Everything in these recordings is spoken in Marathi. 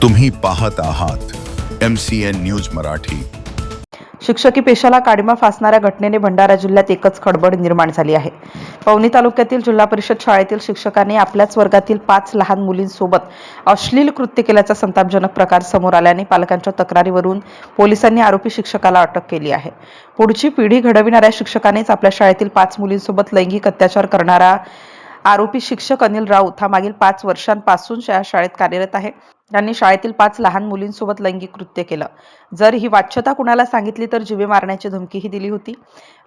तुम्ही पाहत आहात MCN न्यूज मराठी। शिक्षकी पेशाला काळिमा फासणाऱ्या घटनेने भंडारा जिल्ह्यात एकच खळबळ निर्माण झाली आहे। पवनी तालुक्यातील जिल्हा परिषद शाळेतील शिक्षकाने आपल्याच वर्गातील 5 लहान मुलींसोबत अश्लील कृत्य केल्याचा संतापजनक प्रकार समोर आल्याने पालकांच्या तक्रारीवरून पोलिसांनी आरोपी शिक्षकाला अटक केली आहे। पुढची पिढी घडविणाऱ्या शिक्षकानेच आपल्या शाळेतील 5 मुलींसोबत लैंगिक अत्याचार करणारा आरोपी शिक्षक अनिल राऊत हा मागील 5 वर्षांपासून शाळेत कार्यरत आहे। त्यांनी शाळेतील 5 लहान मुलींसोबत लैंगिक कृत्य केलं। जर ही वाच्यता कुणाला सांगितली तर जीवे मारण्याची धमकीही दिली होती।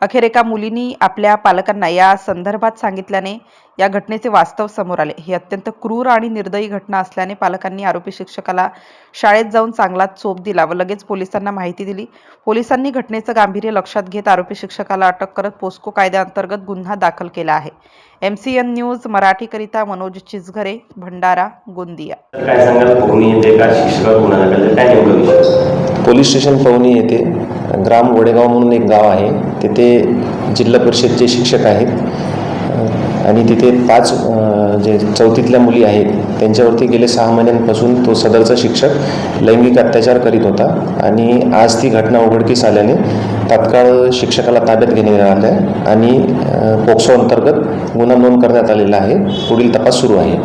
अखेर एका मुलीने आपल्या पालकांना या संदर्भात सांगितल्याने या घटनेचे वास्तव समोर आले। ही अत्यंत क्रूर आणि निर्दयी घटना असल्याने पालकांनी आरोपी शिक्षकाला शाळेत जाऊन चांगला चोप दिला व लगेच पोलिसांना माहिती दिली। पोलिसांनी घटनेचं गांभीर्य लक्षात घेत आरोपी शिक्षकाला अटक करत पोस्को कायद्याअंतर्गत गुन्हा दाखल केला आहे। MCN न्यूज मराठीकरिता मनोज चिजघरे, भंडारा, गोंदिया। काय सांगाल, पवनी येथे का शिक्षकावर गुन्हा दाखल काय नेमका विषय? पोलीस स्टेशन पवनी येथे ग्राम वडेगाव म्हणून एक गाव आहे, तिथे जिल्हा परिषदचे शिक्षक आहेत आणि तिथे 5 जे चौथीतल्या मुली आहेत त्यांच्यावरती गेले 6 महिन्यांपासून तो सदरचा शिक्षक लैंगिक अत्याचार करीत होता आणि आज ती घटना उघडकीस आल्याने तात्काळ शिक्षकाला ताब्यात घेण्यात आलं आहे आणि पोक्सो अंतर्गत गुन्हा नोंद करण्यात आलेला आहे। पुढील तपास सुरू आहे।